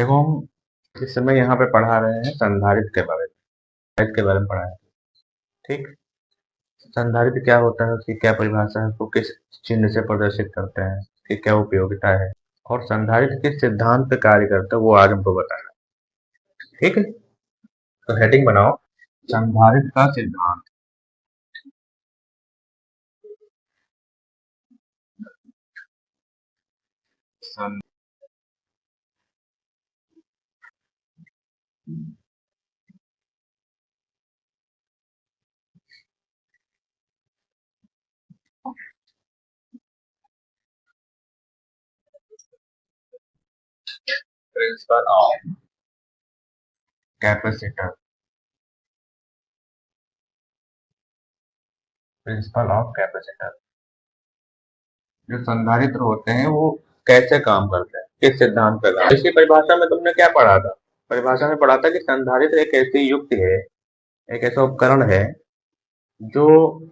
देखो हम इस समय यहाँ पे पढ़ा रहे हैं संधारित्र के बारे में। संधारित्र के बारे में पढ़ा है। ठीक। संधारित्र क्या होता है, उसकी क्या परिभाषा है, उसको किस चिन्ह से प्रदर्शित करते हैं, उसकी क्या उपयोगिता है और संधारित्र किस सिद्धांत पे कार्य करता है, वो आज हमको बताना है। ठीक है, तो हेडिंग बनाओ, संधारित्र का सिद्धांत। Principle of capacitor. Principle of capacitor. जो संधारित्र होते हैं वो कैसे काम करते हैं, किस सिद्धांत पर काम। इसकी परिभाषा में तुमने क्या पढ़ा था? परिभाषा में पढ़ा था कि संधारित्र एक ऐसी युक्ति है, एक ऐसा उपकरण है जो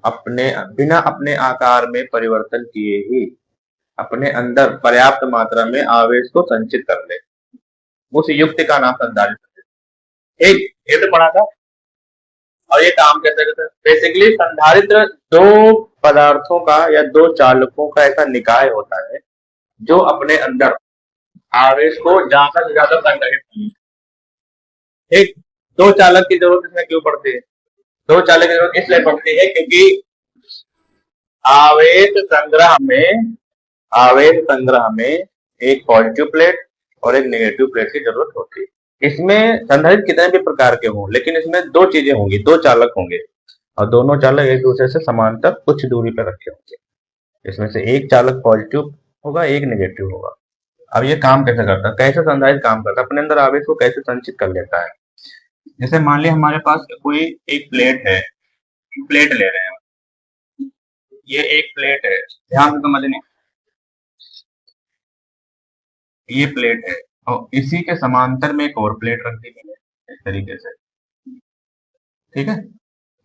बिना अपने आकार में परिवर्तन किए ही अपने अंदर पर्याप्त मात्रा में आवेश को संचित कर ले। उस युक्ति का नाम संधारित्र है। एक ये तो पढ़ा था। और ये काम कैसे करता है? बेसिकली संधारित्र दो पदार्थों का या दो चालकों का ऐसा निकाय होता है जो अपने अंदर आवेश को ज्यादा से ज्यादा संग्रहित किए। ठीक। दो चालक की जरूरत इसमें क्यों पड़ती है? दो चालक की जरूरत इसलिए पड़ती है क्योंकि आवेश संग्रह में एक पॉजिटिव प्लेट और एक नेगेटिव प्लेट की जरूरत होती है। इसमें संधारित्र कितने भी प्रकार के हों, लेकिन इसमें दो चीजें होंगी, दो चालक होंगे और दोनों चालक एक दूसरे से समांतर कुछ दूरी पर रखे होंगे। इसमें से एक चालक पॉजिटिव होगा, एक नेगेटिव होगा। अब ये काम कैसे करता है, कैसे संधारित्र काम करता है, अपने अंदर आवेश को कैसे संचित कर लेता है? जैसे मान लिया हमारे पास कोई एक प्लेट है, प्लेट ले रहे हैं, ये एक प्लेट है, ध्यान से समझने, ये प्लेट है और इसी के समांतर में एक और प्लेट रख दी गई है इस तरीके से। ठीक है,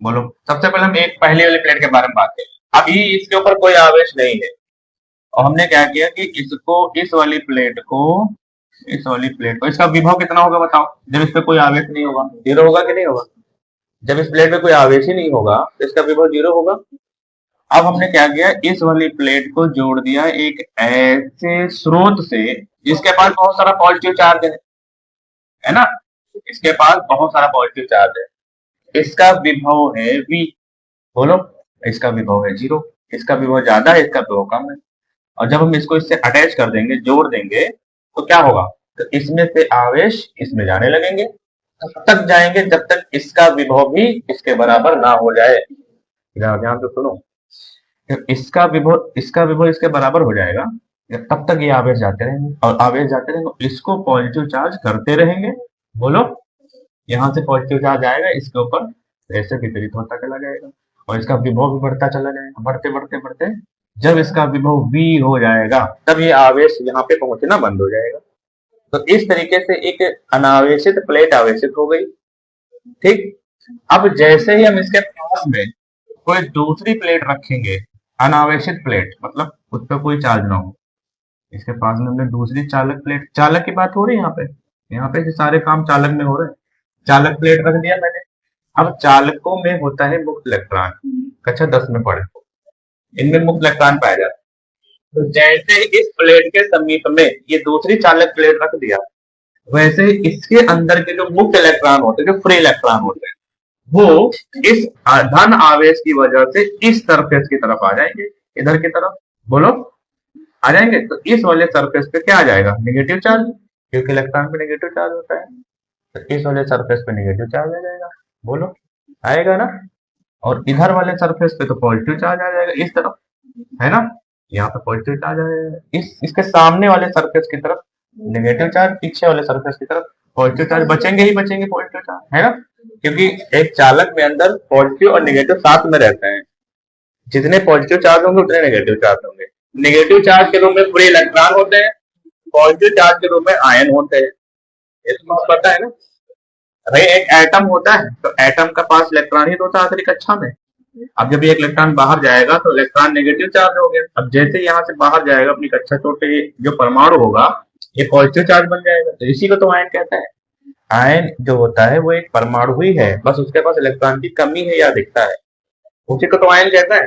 बोलो। सबसे पहले हम एक पहले वाली प्लेट के बारे में बात करें। अभी इसके ऊपर कोई आवेश नहीं है और हमने क्या किया कि इस वाली प्लेट को इसका विभव कितना होगा बताओ? जब इस पे कोई आवेश नहीं होगा, जीरो होगा कि नहीं होगा? जब इस प्लेट में कोई आवेश ही नहीं होगा तो इसका विभव जीरो होगा। अब हमने क्या किया, इस वाली प्लेट को जोड़ दिया एक ऐसे स्रोत से जिसके पास बहुत सारा पॉजिटिव चार्ज है ना? इसके पास बहुत सारा पॉजिटिव चार्ज है। इसका विभव है v। बोलो, इसका विभव है जीरो। इसका विभव ज्यादा है, इसका विभव कम है। और जब हम इसको इससे अटैच कर देंगे, जोड़ देंगे, तो क्या होगा? तो इसमें से आवेश इसमें जाने लगेंगे, तब तक जाएंगे जब तक इसका विभव भी इसके बराबर ना हो जाए। ध्यान से सुनो, जब इसका विभव इसके बराबर हो जाएगा, तब तक ये आवेश जाते रहेंगे और आवेश जाते रहेंगे, इसको पॉजिटिव चार्ज करते रहेंगे। बोलो, यहाँ से पॉजिटिव चार्ज आएगा, इसके ऊपर ऐसे वितरित होता चला जाएगा और इसका विभव भी बढ़ता चला जाएगा, बढ़ते बढ़ते बढ़ते जब इसका विभव v हो जाएगा तब ये आवेश यहाँ पे पहुंचना बंद हो जाएगा। तो इस तरीके से एक अनावेशित प्लेट आवेशित हो गई। ठीक। अब जैसे ही हम इसके पास में कोई दूसरी प्लेट रखेंगे, अनावेशित प्लेट मतलब उस पर कोई चार्ज ना हो, इसके पास में हमने दूसरी चालक प्लेट, चालक की बात हो रही है यहाँ पे सारे काम चालक में हो रहे हैं। चालक प्लेट रख दिया मैंने। अब चालकों में होता है मुक्त इलेक्ट्रॉन, कक्षा 10 में पढ़े, इनमें मुक्त इलेक्ट्रॉन पाया जाता है। तो जैसे इस प्लेट के समीप में ये दूसरी चालक प्लेट रख दिया, वैसे इसके अंदर के जो मुक्त इलेक्ट्रॉन होते हैं, जो फ्री इलेक्ट्रॉन होते हैं, वो इस धन आवेश की वजह से इस सरफेस की तरफ आ जाएंगे, इधर की तरफ। बोलो, आ जाएंगे। तो इस वाले सरफेस पे क्या आ जाएगा? नेगेटिव चार्ज, क्योंकि इलेक्ट्रॉन पे नेगेटिव चार्ज होता है। तो इस वाले सरफेस पे नेगेटिव चार्ज आ जाएगा। बोलो, आएगा ना? और इधर वाले सरफेस पे तो पॉजिटिव चार्ज आ जाएगा, इस तरफ, है ना? यहाँ पे पॉजिटिव चार्ज आ जाएगा। इसके सामने वाले सरफेस की तरफ नेगेटिव चार्ज, पीछे वाले सरफेस की तरफ पॉजिटिव चार्ज। बचेंगे ही बचेंगे पॉजिटिव चार्ज, है ना? क्योंकि एक चालक में अंदर पॉजिटिव और नेगेटिव साथ में रहते हैं। जितने पॉजिटिव चार्ज होंगे उतने नेगेटिव चार्ज होंगे। नेगेटिव चार्ज के रूप में फ्री इलेक्ट्रॉन होते हैं, पॉजिटिव चार्ज के रूप में आयन होते हैं। ये तो पता है ना? अरे एक एटम होता है तो एटम का पास इलेक्ट्रॉन ही तो होता है आखिरी कक्षा में। अब जब ये इलेक्ट्रॉन बाहर जाएगा तो इलेक्ट्रॉन नेगेटिव चार्ज हो गया। अब जैसे यहाँ से बाहर जाएगा अपनी कक्षा छोटे, जो परमाणु होगा ये पॉजिटिव चार्ज बन जाएगा। तो इसी को तो आयन कहता है। आयन जो होता है वो एक परमाणु ही है, बस उसके पास इलेक्ट्रॉन की कमी है या दिखता है, उसी को तो आयन कहता है।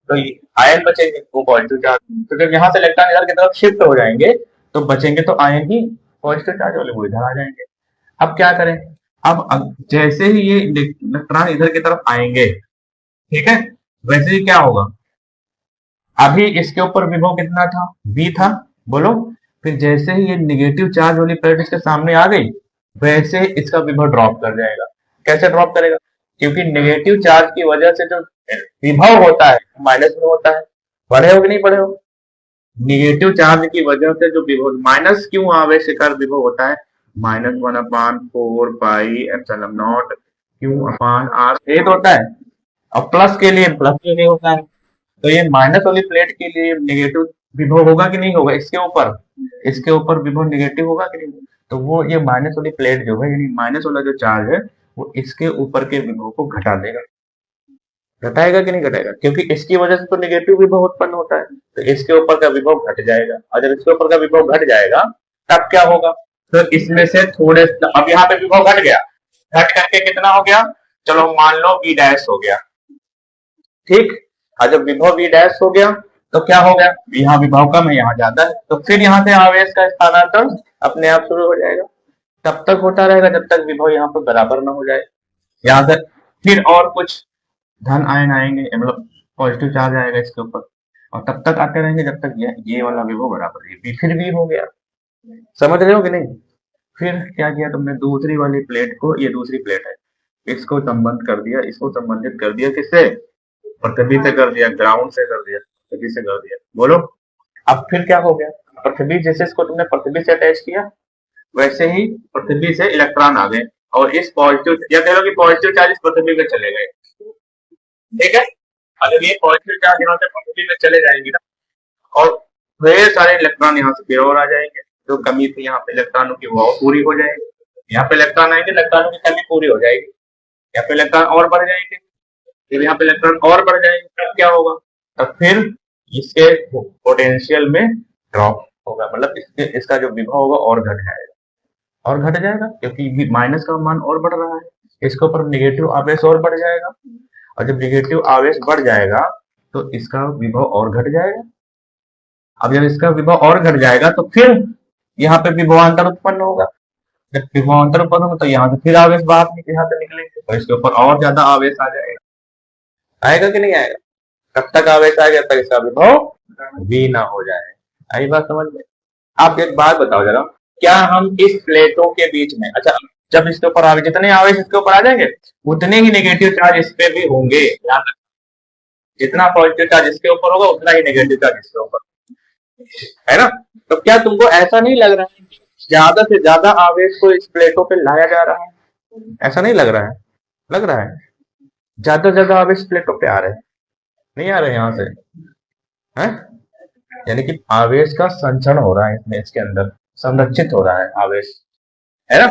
तो आयन बचेंगे वो पॉजिटिव चार्ज, तो जब यहाँ से इलेक्ट्रॉन इधर की तरफ शिफ्ट हो जाएंगे तो बचेंगे तो आयन ही, पॉजिटिव चार्ज वाले वो इधर आ जाएंगे। अब क्या करें, अब जैसे ही ये इलेक्ट्रॉन इधर की तरफ आएंगे, ठीक है, वैसे ही क्या होगा, अभी इसके ऊपर विभव कितना था, V था, बोलो। फिर जैसे ही ये निगेटिव चार्ज वाली प्लेट इसके सामने आ गई, वैसे इसका विभव ड्रॉप कर जाएगा। कैसे ड्रॉप करेगा, क्योंकि निगेटिव चार्ज की वजह से जो विभव होता है माइनस में होता है। पढ़े हो कि नहीं पढ़े हो, निगेटिव चार्ज की वजह से जो विभव माइनस क्यों आवेशकार विभव होता है, -1/4 pi epsilon naught Q upon R at होता है। अब प्लस के लिए होता है। तो ये माइनस वाली प्लेट के लिए नेगेटिव विभव होगा कि नहीं होगा, इसके ऊपर विभव नेगेटिव होगा कि नहीं, तो वो ये माइनस वाली प्लेट जो है, यानी माइनस वाला जो चार्ज है वो इसके ऊपर के विभव को घटा देगा। घटाएगा कि नहीं घटाएगा, क्योंकि इसकी वजह से तो नेगेटिव विभव उत्पन्न होता है, तो इसके ऊपर का विभव घट जाएगा। और जब इसके ऊपर का विभव घट जाएगा तब क्या होगा, तो इसमें से थोड़े, अब यहाँ पे विभव घट गया, घट करके कितना हो गया, चलो मान लो V डैश हो गया, ठीक। और जब विभव V डैश हो गया तो क्या हो गया, यहाँ विभव कम है यहाँ ज्यादा है, तो फिर यहाँ से आवेश का स्थानांतरण अपने आप शुरू हो जाएगा। तब तक होता रहेगा जब तक विभव यहाँ पर बराबर ना हो जाए। यहाँ से फिर और कुछ धन आयन आएंगे, मतलब पॉजिटिव चार्ज आएगा इसके ऊपर, और तब तक आते रहेंगे जब तक ये वाला विभव बराबर है। फिर भी हो गया, समझ रहे हो कि नहीं। फिर क्या किया तुमने, दूसरी वाली प्लेट को, ये दूसरी प्लेट है, इसको संबंध कर दिया, इसको संबंधित कर दिया, किससे, पृथ्वी से कर दिया, ग्राउंड से कर दिया, पृथ्वी से कर दिया, बोलो। अब फिर क्या हो गया, पृथ्वी जैसे इसको तुमने पृथ्वी से अटैच किया, वैसे ही पृथ्वी से इलेक्ट्रॉन आ गए, और इस पॉजिटिव, या कह लो कि पॉजिटिव चार्ज इस पृथ्वी पे चले गए, ठीक है। अगर ये पॉजिटिव चार्ज यहाँ से पृथ्वी में चले जाएंगे ना, और ढेर सारे इलेक्ट्रॉन यहाँ से फिर और आ जाएंगे, जो कमी थी यहाँ पे इलेक्ट्रॉनों की वो पूरी हो जाएगी। यहाँ पे इलेक्ट्रॉन आएंगे, इलेक्ट्रॉनों की कमी पूरी हो जाएगी, यहाँ पे इलेक्ट्रॉन और बढ़ जाएंगे, फिर यहाँ पे इलेक्ट्रॉन और बढ़ जाएंगे, तब क्या होगा, तब फिर इसके पोटेंशियल में ड्रॉप होगा, मतलब इसका जो विभव होगा और घट जाएगा, और घट जाएगा, क्योंकि माइनस का मान और बढ़ रहा है, इसके ऊपर निगेटिव आवेश और बढ़ जाएगा, और जब निगेटिव आवेश बढ़ जाएगा तो इसका विभव और घट जाएगा। अब जब इसका विभव और घट जाएगा तो फिर यहाँ पे विभवांतर उत्पन्न होगा, जब विभवांतर उत्पन्न होगा तो यहाँ से फिर आवेश बाहर यहाँ से निकलेंगे, तो इसके ऊपर और ज्यादा आवेश आ जाएगा। आएगा कि नहीं आएगा, कब तक आवेश आएगा, जब तक इसका विभव V ना हो जाए। आई बात समझ में। आप एक बात बताओ जरा, क्या हम इस प्लेटों के बीच में, अच्छा, जब इसके ऊपर आवेश, जितने आवेश इसके ऊपर आ जाएंगे उतने ही नेगेटिव चार्ज इस पे भी होंगे, जितना पॉजिटिव चार्ज इसके ऊपर होगा उतना ही नेगेटिव चार्ज इसके ऊपर, है ना। तो क्या तुमको ऐसा नहीं लग रहा है कि ज्यादा से ज्यादा आवेश को इस प्लेटों पे लाया जा रहा है, ऐसा नहीं लग रहा है, लग रहा है ज्यादा से ज्यादा आवेश प्लेटों पे आ रहे हैं, नहीं आ रहे यहाँ से, है, यानी कि आवेश का संचरण हो रहा है इसमें, इसके अंदर संरक्षित हो रहा है आवेश, है ना।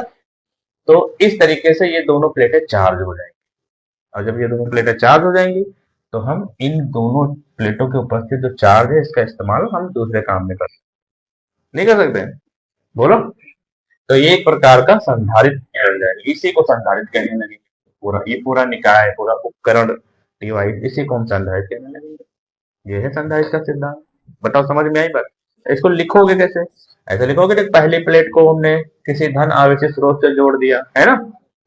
तो इस तरीके से ये दोनों प्लेटें चार्ज हो जाएंगी, और जब ये दोनों प्लेटें चार्ज हो जाएंगी तो हम इन दोनों प्लेटों के उपस्थित जो चार्ज है इसका इस्तेमाल हम दूसरे काम में कर सकते, नहीं कर सकते, बोलो। तो ये एक प्रकार का संधारित्र कहल जाएगा, इसी को संधारित्र कहने लगेंगे, पूरा ये पूरा निकाय, पूरा उपकरण डिवाइस, इसी को हम संधारित्र कहने लगेंगे। ये है संधारित्र का सिद्धांत। बताओ समझ में आई बात। इसको लिखोगे कैसे, ऐसे लिखोगे कि पहली प्लेट को हमने किसी धन आवेशी स्रोत से जोड़ दिया, है ना,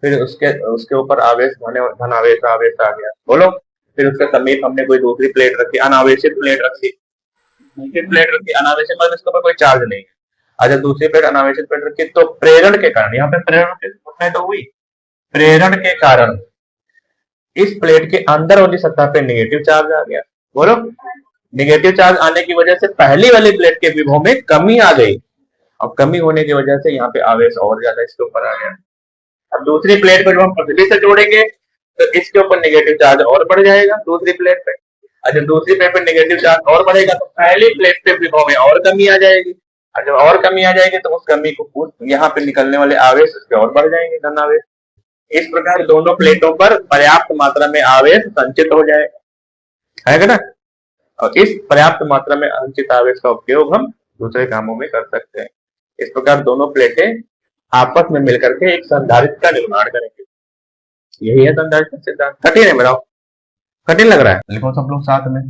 फिर उसके उसके ऊपर आवेश धन आवेश आवेश आ गया, बोलो। फिर उसके समीप हमने कोई दूसरी प्लेट रखी, अनावेशित प्लेट रखी, दूसरी प्लेट रखी अनावेशित, मतलब इसके ऊपर कोई चार्ज नहीं है। आज दूसरी प्लेट अनावेशित प्लेट रखी, तो प्रेरण के कारण, यहाँ पे प्रेरण की घटना तो हुई, प्रेरण के कारण इस प्लेट के अंदर वाली सतह पे नेगेटिव चार्ज आ गया, बोलो। नेगेटिव चार्ज आने की वजह से पहली वाली प्लेट के विभव में कमी आ गई, अब कमी होने की वजह से यहाँ पे आवेश और ज्यादा इसके ऊपर आ गया। अब दूसरी प्लेट को जब हम पृथ्वी से जोड़ेंगे तो इसके ऊपर नेगेटिव चार्ज और बढ़ जाएगा दूसरी प्लेट पे, अच्छा दूसरी प्लेट पे नेगेटिव चार्ज और बढ़ेगा तो पहली प्लेट पे विभव में और कमी आ जाएगी, और जब और कमी आ जाएगी तो उस कमी को यहाँ पे निकलने वाले आवेश उसके और बढ़ जाएंगे, धन आवेश। इस प्रकार दोनों प्लेटों पर पर्याप्त मात्रा में आवेश संचित हो जाएगा, है ना। और इस पर्याप्त मात्रा में संचित आवेश का उपयोग हम दूसरे कामों में कर सकते हैं। इस प्रकार दोनों प्लेटें आपस में मिलकर के एक संधारित्र का निर्माण करेंगे। यही है संधारित्र का सिद्धांत। कठिन है बताओ, कठिन लग रहा है? लिखो सब लोग साथ में।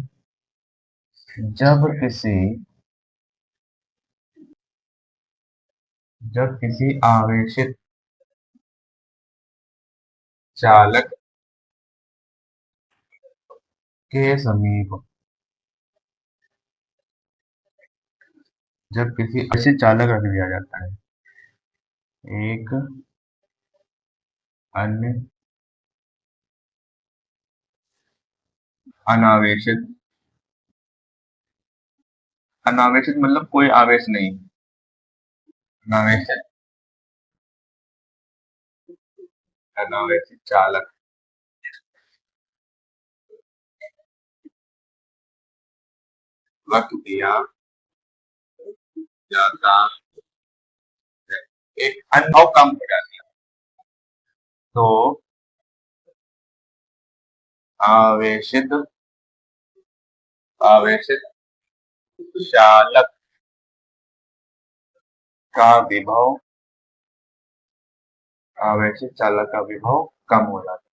जब किसी आवेशित चालक के समीप जब किसी आवेशित चालक रख दिया जाता है एक अन्य अनावेशित, अनावेशित मतलब कोई आवेश नहीं, अनावेशित, अनावेशित चालक रख दिया जाता है, एक अनुभव कम हो जाती है, तो आवेशित आवेशित चालक का विभव आवेशित चालक का विभव कम हो जाता है,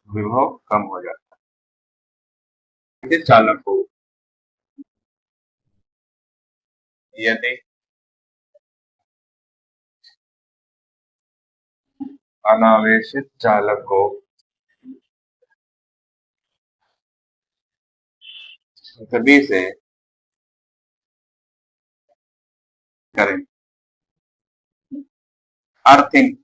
विभव कम हो जाता है। आवेशित चालक को यदि अनावेशित चालक को सभी से करें अर्थिंग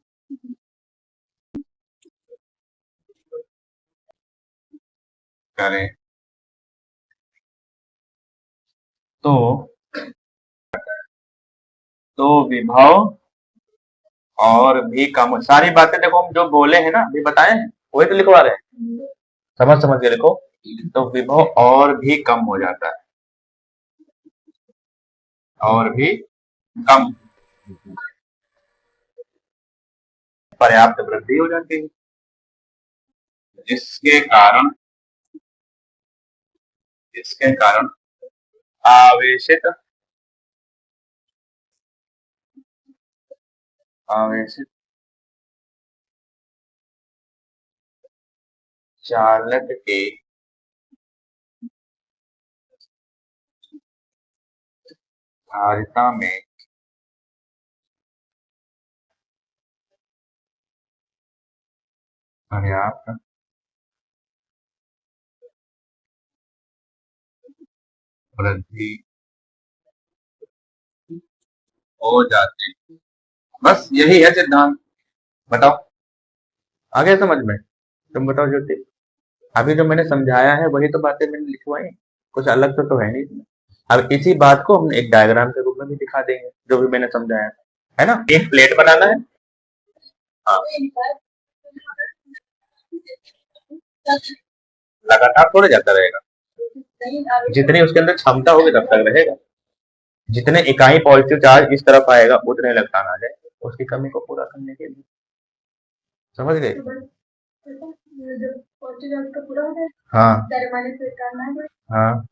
करें तो विभव और भी कम, सारी बातें देखो हम जो बोले हैं ना अभी बताए हैं वही तो लिखवा रहे हैं, समझ समझ के लिखो। तो विभव और भी कम हो जाता है, और भी कम, पर्याप्त वृद्धि हो जाती है, जिसके कारण आवेशित आवेशित चालक के धारिता में पर्याप्त वृद्धि हो जाती है। बस यही है सिद्धांत। बताओ आगे समझ में? तुम बताओ ज्योति। अभी जो मैंने समझाया है वही तो बातें मैंने लिखवाई, कुछ अलग तो है नहीं इसमें। अब इसी बात को हम एक डायग्राम के रूप में भी दिखा देंगे, जो भी मैंने समझाया है ना। एक प्लेट बनाना है, हाँ, लगातार थोड़े जाता रहेगा, जितनी उसके अंदर क्षमता होगी तब तक रहेगा, जितने इकाई पॉजिटिव चार्ज इस तरफ आएगा उतने इलेक्ट्रॉन आ जाए उसकी कमी को पूरा करने के लिए। समझ गए? हाँ हाँ,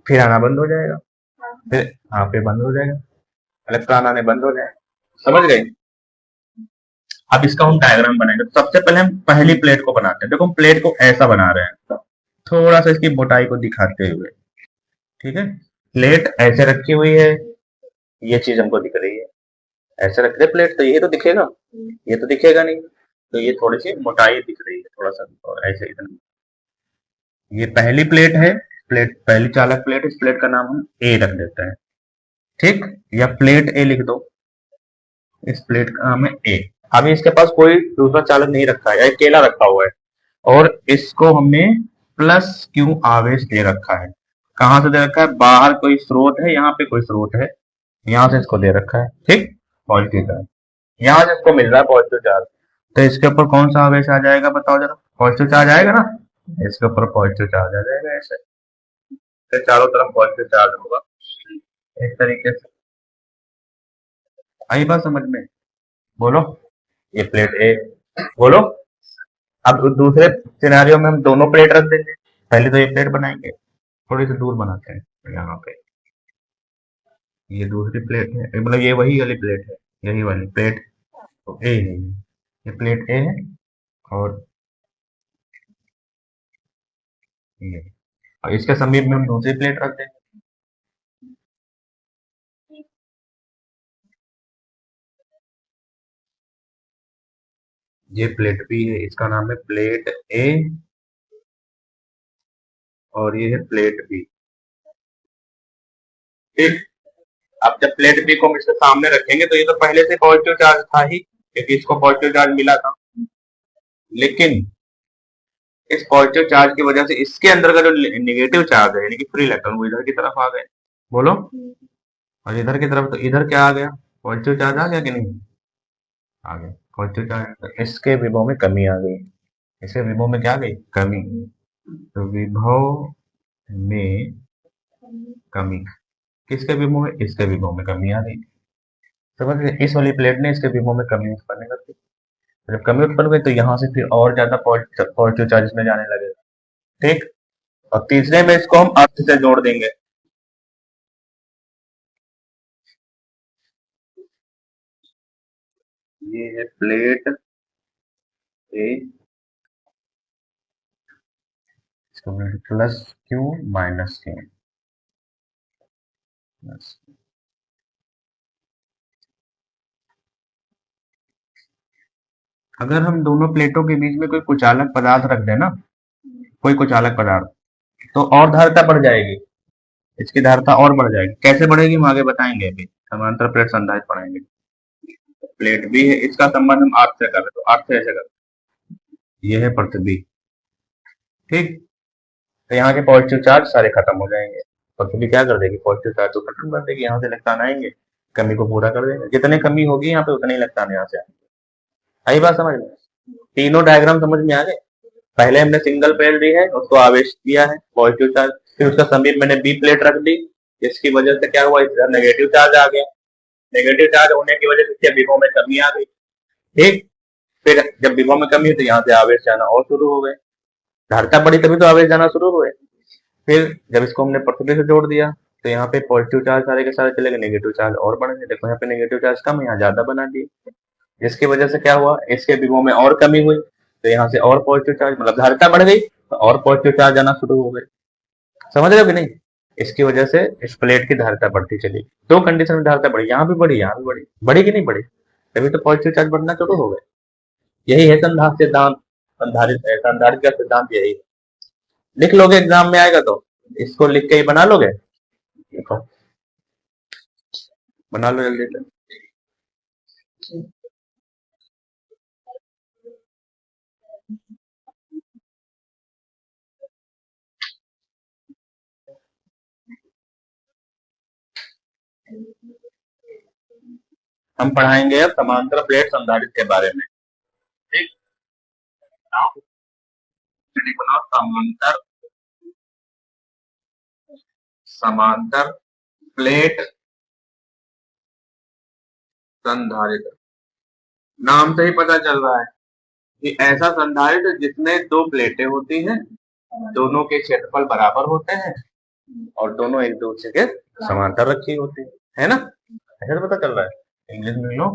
फिर आना बंद हो जाएगा, फिर हाँ फिर बंद हो जाएगा, इलेक्ट्रॉन आने बंद हो जाए। समझ गए? अब इसका हम डायग्राम बनाएंगे। तो सबसे पहले हम पहली प्लेट को बनाते हैं। देखो हम प्लेट को ऐसा बना रहे हैं, थोड़ा सा इसकी मोटाई को दिखाते हुए, ठीक है। प्लेट ऐसे रखी हुई है, ये चीज हमको दिख रही है, ऐसे रख दे प्लेट तो ये तो दिखेगा, ये तो दिखेगा नहीं, तो ये थोड़ी सी मोटाई दिख रही है थोड़ा सा, और ऐसे इतना। ये पहली प्लेट है, प्लेट पहली चालक प्लेट, इस प्लेट का नाम हम ए रख देते हैं, ठीक, या प्लेट ए लिख दो, इस प्लेट का नाम है ए। अभी इसके पास कोई दूसरा चालक नहीं रखा है, अकेला रखा हुआ है, और इसको हमने प्लस क्यू आवेश दे रखा है। कहां से दे रखा है? बाहर कोई स्रोत है, यहाँ पे कोई स्रोत है, यहाँ से इसको दे रखा है, ठीक, पॉजिटिव चार्ज, यहाँ से इसको मिल रहा है पॉजिटिव चार्ज, तो इसके ऊपर कौन सा आवेश आ जाएगा बताओ जरा? पॉजिटिव चार्ज आएगा ना, इसके ऊपर पॉजिटिव चार्ज आ जाएगा ऐसे, तो चारों तरफ पॉजिटिव चार्ज होगा इस तरीके से। आई बात समझ में? बोलो। ये प्लेट ए, बोलो। अब दूसरे सिनेरियो में हम दोनों प्लेट रख देंगे, पहले तो ये प्लेट बनाएंगे, थोड़ी सी दूर बनाते हैं यहाँ पे, ये दूसरी प्लेट है, मतलब ये वही वाली प्लेट है, यही वाली प्लेट तो ए है, ये प्लेट ए है और ये, और इसके समीप में हम दूसरी प्लेट रख देंगे। ये प्लेट बी है, इसका नाम है प्लेट ए और ये है प्लेट बी। ठीक। अब जब प्लेट बी को हम इसके सामने रखेंगे तो ये तो पहले से पॉजिटिव चार्ज था ही, क्योंकि इसको पॉजिटिव चार्ज मिला था। लेकिन इस पॉजिटिव चार्ज की वजह से इसके अंदर का जो नेगेटिव चार्ज है, यानी कि फ्री इलेक्ट्रॉन, वो इधर की तरफ आ गए। बोलो। और इधर की तरफ तो इधर क्या आ गया, पॉजिटिव चार्ज आ गया कि नहीं, आ गया पॉजिटिव चार्ज। तो इसके विभव में कमी आ गई, इसके विभव में क्या आ गई, कमी। तो विभव में कमी, किसके विभव में, इसके विभव में कमी आ गई। समझ गए, इस वाली प्लेट ने इसके विभव में कमी उत्पन्न कर दी। जब कमी उत्पन्न हुई तो यहाँ से फिर और ज्यादा पॉजिटिव चार्ज में जाने लगेगा। ठीक। और तीसरे में इसको हम अर्थ से जोड़ देंगे। ये है प्लेट ए, प्लस क्यू माइनस क्यू, अगर हम दोनों प्लेटों के बीच में कोई कुचालक पदार्थ रख दें ना, कोई कुचालक पदार्थ, तो और धारिता बढ़ जाएगी, इसकी धारिता और बढ़ जाएगी। कैसे बढ़ेगी हम आगे बताएंगे, अभी समांतर प्लेट संधारित्र पढ़ाएंगे। प्लेट बी है, इसका संबंध हम आठ से कर रहे, तो आठ से ऐसे कर, ये है पृथ्वी। ठीक। तो यहाँ के पॉजिटिव चार्ज सारे खत्म हो जाएंगे, पृथ्वी क्या कर देगी, पॉजिटिव चार्ज तो खत्म कर देगी, यहाँ से इलेक्ट्रॉन आएंगे, कमी को पूरा कर देंगे। जितने कमी होगी यहाँ पे उतने इलेक्ट्रॉन यहाँ से आएंगे। आई बात समझ में, तीनों डायग्राम समझ में आ गए। पहले हमने सिंगल प्लेट दी है, उसको आवेश दिया है पॉजिटिव चार्ज, फिर उसका समीप मैंने बी प्लेट रख दी, जिसकी वजह से क्या हुआ, इधर नेगेटिव चार्ज आ गया। नेगेटिव चार्ज होने की वजह से इसके विभव में कमी आ गई। ठीक। फिर जब विभव में कमी हुई तो यहाँ से आवेश जाना और शुरू हो गए, धारिता बढ़ी तभी तो आवेश जाना शुरू हुए। फिर जब इसको हमने पृथ्वी से जोड़ दिया तो यहाँ पे पॉजिटिव चार्ज सारे के सारे चले गए, नेगेटिव चार्ज और बढ़ गए। देखो यहाँ पे नेगेटिव चार्ज कम है, यहाँ ज्यादा बना दिए, जिसकी वजह से क्या हुआ, इसके विभव में और कमी हुई, तो यहाँ से और पॉजिटिव चार्ज, मतलब धारिता बढ़ गई तो और पॉजिटिव चार्ज आना शुरू हो गए। समझ रहे हो कि नहीं, इसकी वजह से इस प्लेट की धारिता बढ़ती चली। दो कंडीशन में धारिता बढ़ी, यहाँ भी बढ़ी, यहाँ भी बढ़ी, बढ़ी कि नहीं बढ़ी, तभी तो पॉजिटिव चार्ज बढ़ना शुरू हो गए। यही है संधारित्र सिद्धांत, संधारित्र का सिद्धांत यही है। लिख लोगे एग्जाम में आएगा तो, इसको लिख के ही बना लोगे, देखो बना लो जल्दी से। हम पढ़ाएंगे अब समांतर प्लेट संधारित्र के बारे में। ठीक। नाउ बनाओ समांतर, समांतर प्लेट संधारित्र। नाम से ही पता चल रहा है कि ऐसा संधारित्र जिसमें दो प्लेटें होती हैं, दोनों के क्षेत्रफल बराबर होते हैं और दोनों एक दूसरे के समांतर रखी होती है ना, ऐसा तो पता चल रहा है। इंग्लिश में लो,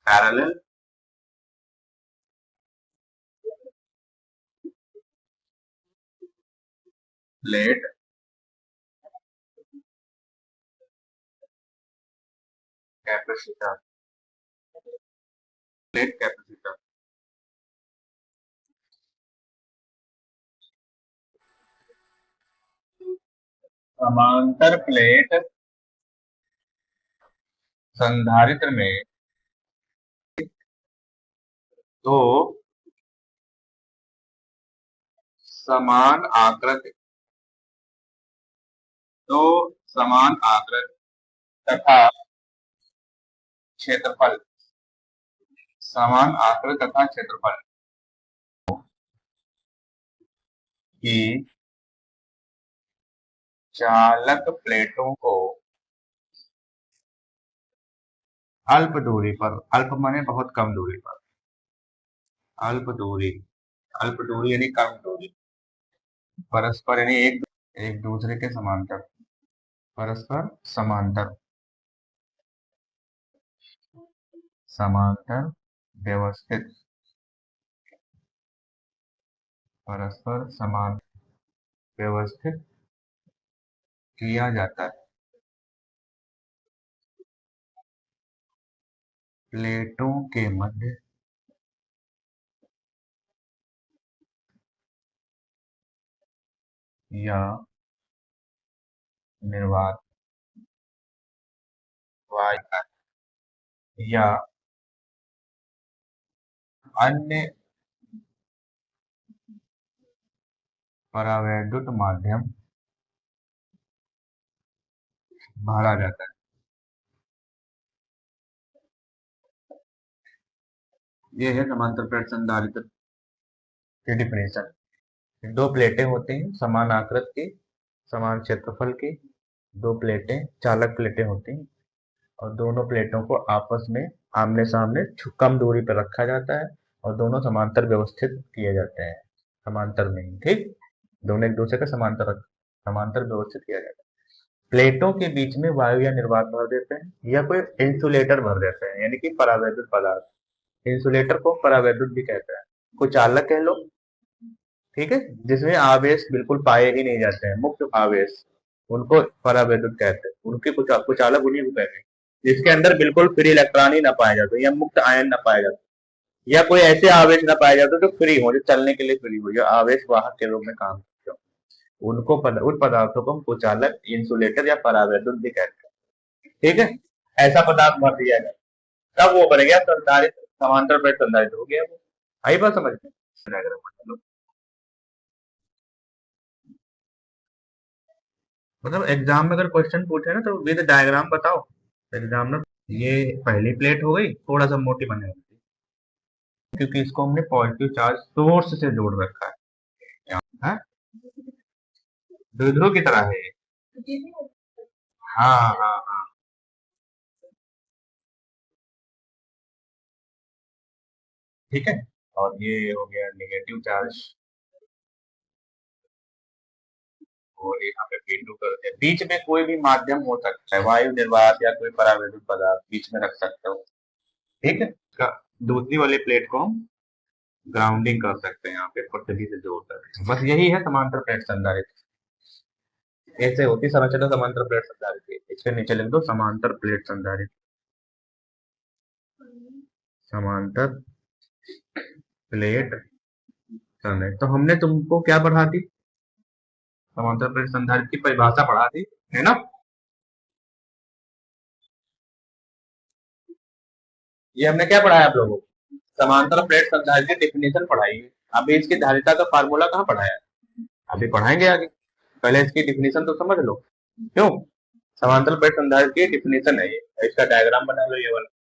parallel plate capacitor, plate capacitor. समांतर प्लेट संधारित्र में दो समान आकृति, दो समान आकृति तथा क्षेत्रफल, समान आकृति तथा क्षेत्रफल की चालक प्लेटों को अल्प दूरी पर, अल्प माने बहुत कम दूरी पर, अल्प दूरी, अल्प दूरी यानी कम दूरी, परस्पर यानी एक एक दूसरे के समांतर, परस्पर समांतर, समांतर व्यवस्थित, परस्पर समान व्यवस्थित किया जाता है। प्लेटों के मध्य या निर्वात वायु या अन्य परावैद्युत माध्यम भरा जाता है। ये है समांतर प्लेट संधारित्र की डिफिनेशन। दो प्लेटें होती हैं समान आकृति की, समान क्षेत्रफल की, दो प्लेटें चालक प्लेटें होती हैं और दोनों प्लेटों को आपस में आमने सामने कम दूरी पर रखा जाता है और दोनों समांतर व्यवस्थित किए जाते हैं, समांतर में ही, ठीक। दोनों एक दूसरे का समांतर व्यवस्थित किया जाता है। प्लेटों के बीच में वायु या निर्वात भर देते हैं या कोई इंसुलेटर भर देते हैं, यानी कि परावैद्युत पदार्थ। इंसुलेटर को परावैद्युत भी कहते हैं, कोई चालक कह लो, ठीक है, जिसमें आवेश बिल्कुल पाए ही नहीं जाते हैं, मुक्त आवेश, उनको परावैद्युत कहते हैं। उनके कुछ चालक उन्हीं को कहते हैं जिसके अंदर बिल्कुल फ्री इलेक्ट्रॉन ही ना पाए जाते या मुक्त आयन ना पाए जाते या कोई ऐसे आवेश ना पाए जाते जो फ्री हो, जो चलने के लिए फ्री हो, जो आवेश वाहक के रूप में काम करते हो, उन पदार्थों को हम कुचालक, इंसुलेटर या परावैद्युत भी कहते हैं, ठीक है। ऐसा पदार्थ भर दिया जाए तब वो बन गया संधारित्र, समांतर प्लेट संधारित्र हो गया वो। आई बात समझ में? मतलब एग्जाम में अगर क्वेश्चन पूछे ना तो विद डायग्राम बताओ, एग्जाम में। ये पहली प्लेट हो गई, थोड़ा सा मोटी बने होती क्योंकि इसको हमने पॉजिटिव चार्ज सोर्स से जोड़ रखा है, हाँ? द्विध्रुव की तरह है ये। हाँ हाँ हाँ, ठीक है। और ये हो गया नेगेटिव चार्ज और यहाँ पे P2 करते हैं। बीच में कोई भी माध्यम हो सकता है, वायु निर्वात या कोई परावैद्युत पदार्थ बीच में रख सकते हो, ठीक है। दूसरी वाली प्लेट को हम ग्राउंडिंग कर सकते हैं, यहाँ पे पृथ्वी से जोड़ सकते हैं। बस यही है समांतर प्लेट संधारित्र। ऐसे होती संरचना समांतर प्लेट संधारित्र। इसके नीचे लिख दो समांतर प्लेट संधारित्र, समांतर प्लेट संधारित्र। तो हमने तुमको क्या पढ़ा थी? समांतर प्लेट संधारित्र की परिभाषा पढ़ा थी, है ना? ये हमने क्या पढ़ाया आप लोगों को? समांतर प्लेट संधारित्र की डेफिनेशन पढ़ाई है। अभी इसकी धारिता का फार्मूला कहाँ पढ़ाया? अभी पढ़ाएंगे आगे, पहले इसकी डेफिनेशन तो समझ लो। क्यों? समांतर प्लेट संधारित्र की डेफिनेशन है ये, इसका डायग्राम बना लो ये वाला।